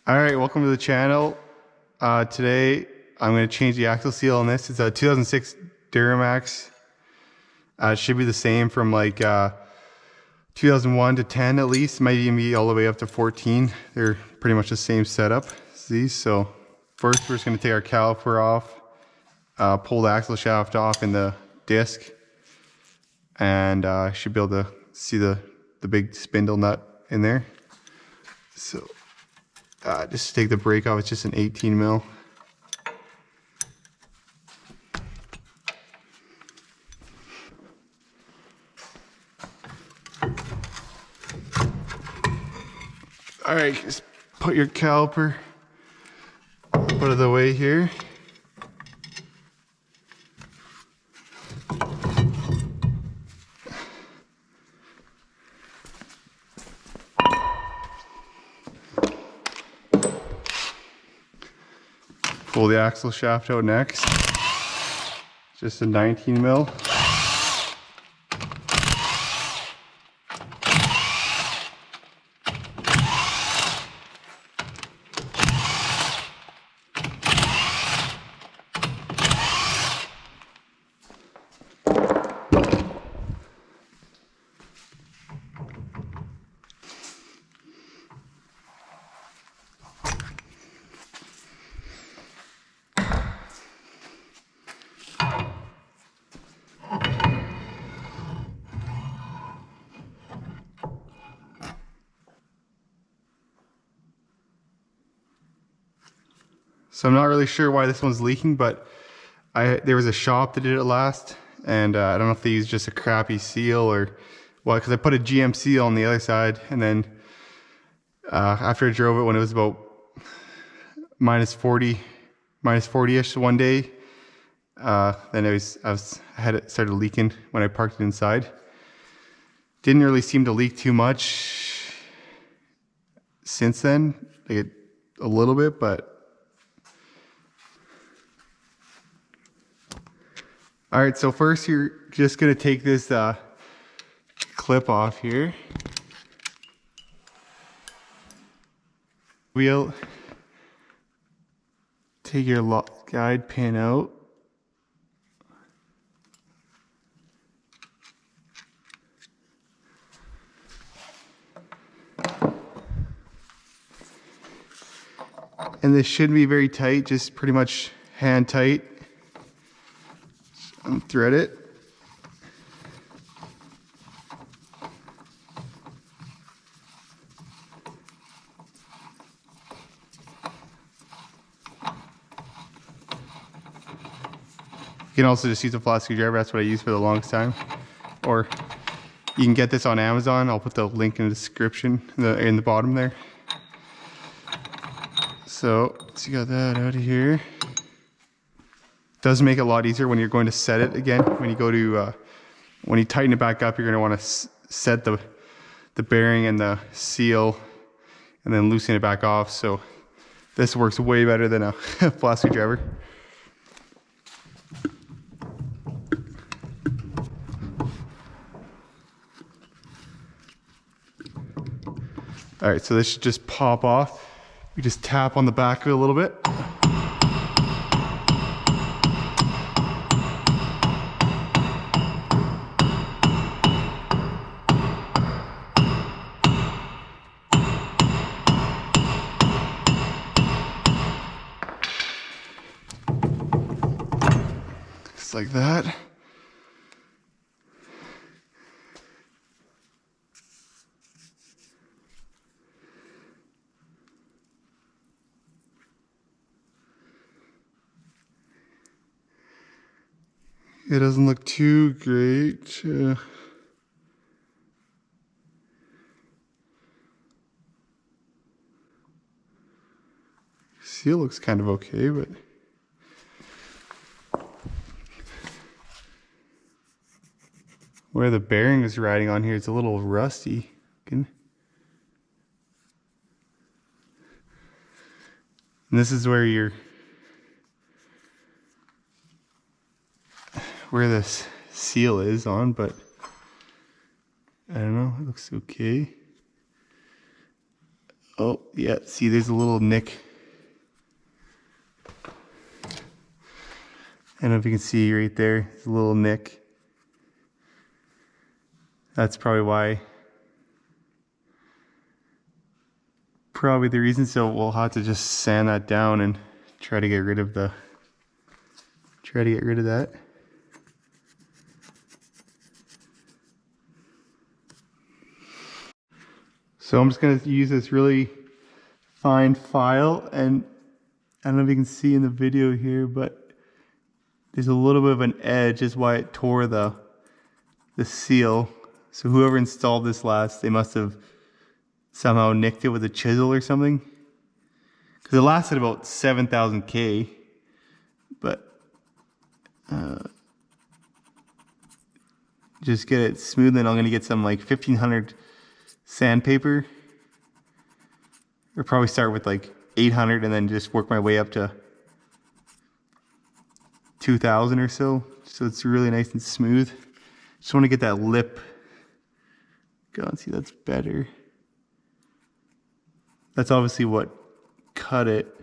All right, welcome to the channel. Today I'm going to change the axle seal on this. It's a 2006 Duramax. It should be the same from like 2001 to 10 at least. It might even be all the way up to 14. They're pretty much the same setup as these. So first we're just going to take our caliper off, pull the axle shaft off in the disc, and should be able to see the big spindle nut in there. So just to take the brake off, it's just an 18 mil. All right, just put your caliper out of the way here. Pull the axle shaft out next. Just a 19 mil. So I'm not really sure why this one's leaking, but there was a shop that did it last, and I don't know if they used just a crappy seal or what, because I put a GM seal on the other side, and then after I drove it when it was about minus 40-ish one day, then I had it started leaking when I parked it inside. Didn't really seem to leak too much since then, like a little bit, but. All right, so first you're just gonna take this clip off here. We'll take your guide pin out. And this shouldn't be very tight, just pretty much hand tight. Unthread it. You can also just use a flat screwdriver. That's what I used for the longest time. Or you can get this on Amazon. I'll put the link in the description in the bottom there. So you got that out of here. Does make it a lot easier when you're going to set it again. When you go to when you tighten it back up, you're going to want to set the bearing and the seal, and then loosen it back off. So this works way better than a flat screwdriver. All right, so this should just pop off. You just tap on the back of it a little bit. Just like that. It doesn't look too great. Seal looks kind of okay, but where the bearing is riding on here, it's a little rusty. And this is where this seal is on, but I don't know, it looks okay. Oh, yeah, see, there's a little nick. I don't know if you can see right there, there's a little nick. That's probably why. Probably the reason, so we'll have to just sand that down and try to get rid of that. So I'm just gonna use this really fine file, and I don't know if you can see in the video here, but there's a little bit of an edge is why it tore the seal. So whoever installed this last, they must have somehow nicked it with a chisel or something. Because it lasted about 7,000 K, but just get it smooth, and I'm gonna get some like 1,500 sandpaper. Or probably start with like 800 and then just work my way up to 2,000 or so. So it's really nice and smooth. Just want to get that lip. Go and see, that's better. That's obviously what cut it.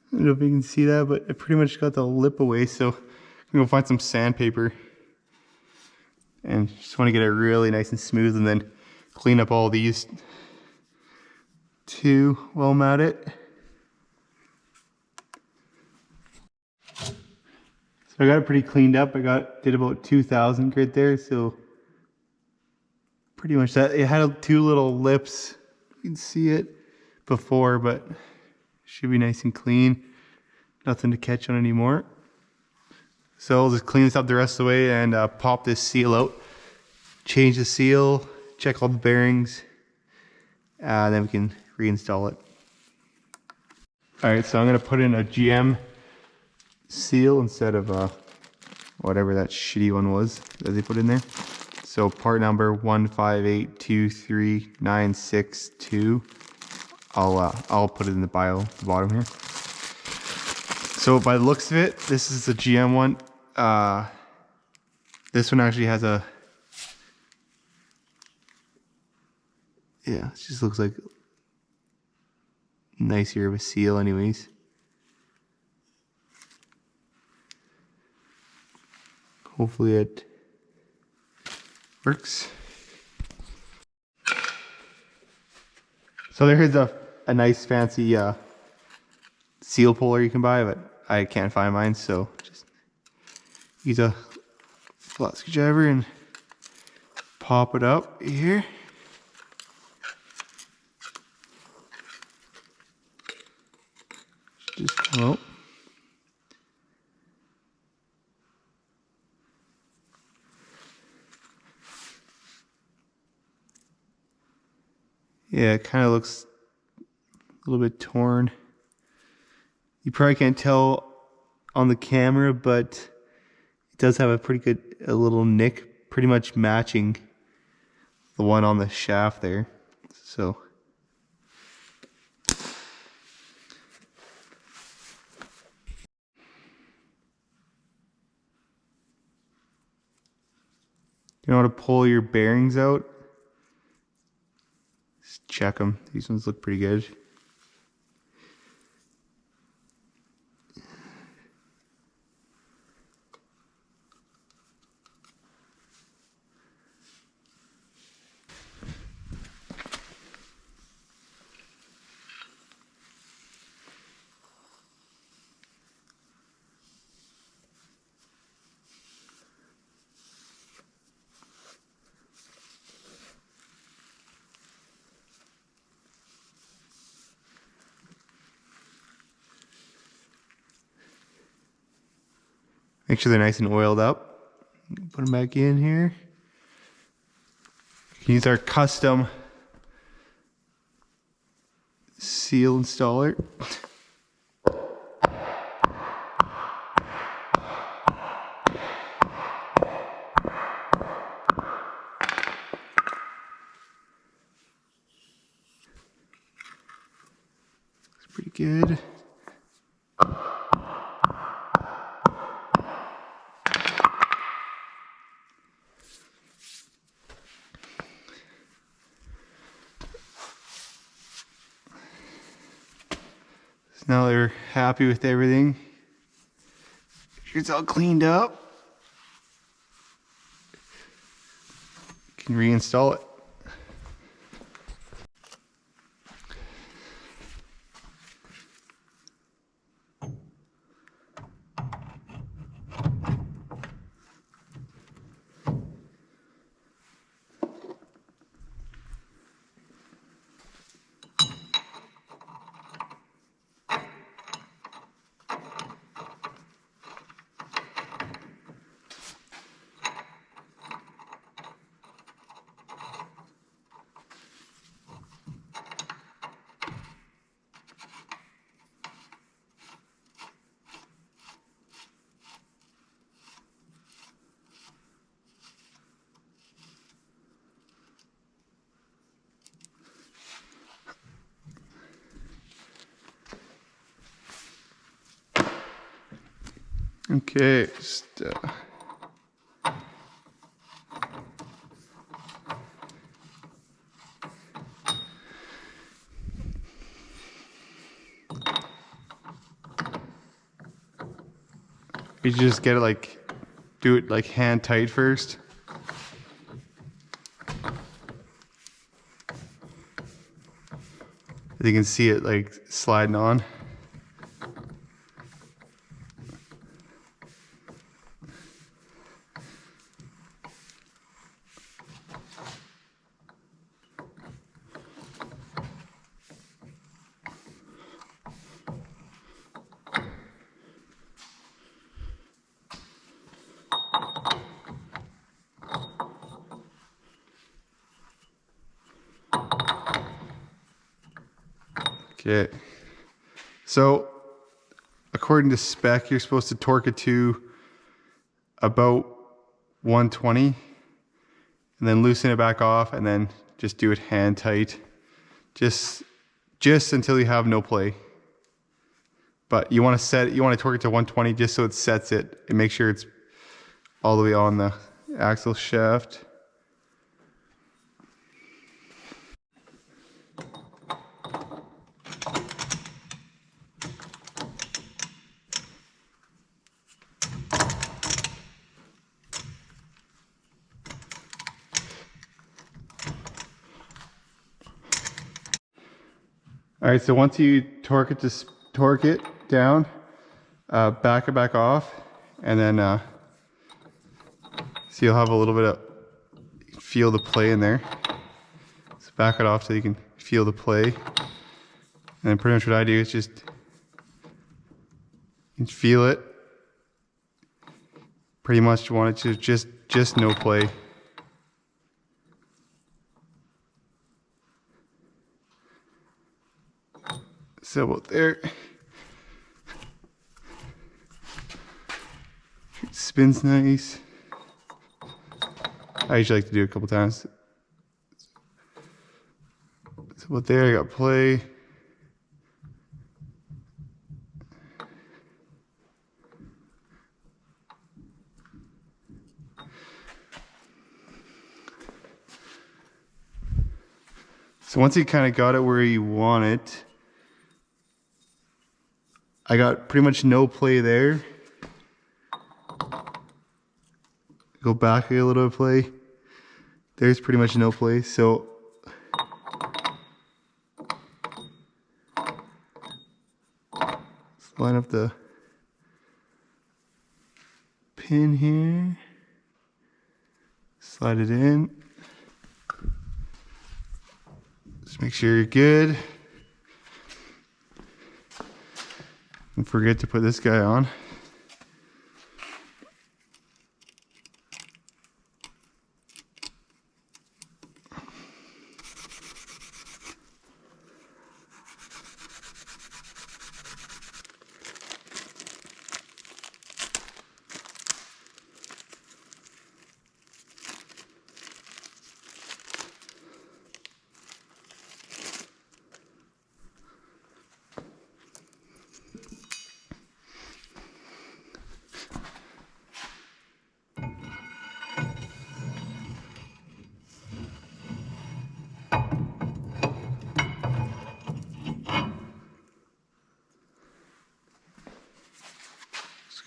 I don't know if you can see that, but I pretty much got the lip away, so I'm gonna go find some sandpaper. And just want to get it really nice and smooth, and then clean up all these too while I'm at it. So I got it pretty cleaned up. Did about 2,000 grit there, so pretty much that. It had two little lips. You can see it before, but should be nice and clean. Nothing to catch on anymore. So I'll just clean this up the rest of the way and pop this seal out. Change the seal, check all the bearings, then we can reinstall it. Alright, so I'm going to put in a GM seal instead of whatever that shitty one was that they put in there. So part number 1582396 I'll put it in the bio at the bottom here. So by the looks of it, this is the GM one. This one actually has a, yeah, it just looks like nicer of a seal anyways. Hopefully it works. So there is a nice fancy seal puller you can buy, but I can't find mine, so just use a flat screwdriver and pop it up here. Just come out. Yeah, it kind of looks a little bit torn. You probably can't tell on the camera, but it does have a pretty good, a little nick, pretty much matching the one on the shaft there. So you know how to pull your bearings out? Just check them. These ones look pretty good. Make sure they're nice and oiled up. Put them back in here. You can use our custom seal installer. good. So now they're happy with everything. It's all cleaned up. Can reinstall it. Okay, just you just get it like, do it like hand tight first. You can see it like sliding on. Okay, so according to spec, you're supposed to torque it to about 120 and then loosen it back off and then just do it hand tight. Just until you have no play. But you want to torque it to 120 just so it sets it and make sure it's all the way on the axle shaft. All right, so once you torque it down, back it back off, and then so you'll have a little bit of, feel the play in there. So back it off so you can feel the play. And then pretty much what I do is just you can feel it. Pretty much want it to just no play. So about there. It spins nice. I usually like to do it a couple times. So about there, I got play. So once you kind of got it where you want it, I got pretty much no play there. Go back a little bit of play. There's pretty much no play. So let's line up the pin here. Slide it in. Just make sure you're good. Don't forget to put this guy on.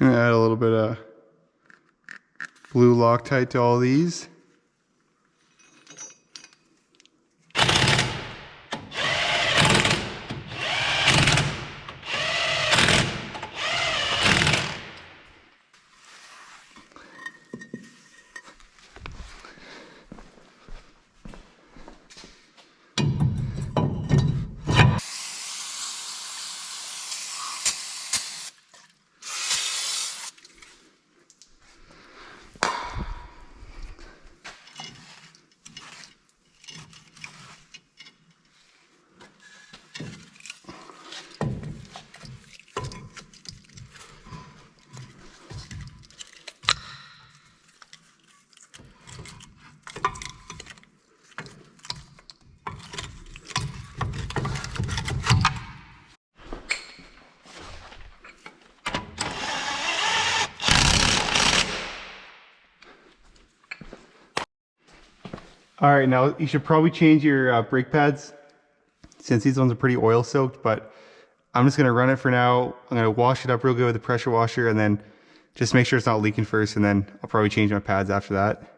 Gonna add a little bit of blue Loctite to all these. All right, now you should probably change your brake pads since these ones are pretty oil soaked, but I'm just gonna run it for now. I'm gonna wash it up real good with the pressure washer and then just make sure it's not leaking first, and then I'll probably change my pads after that.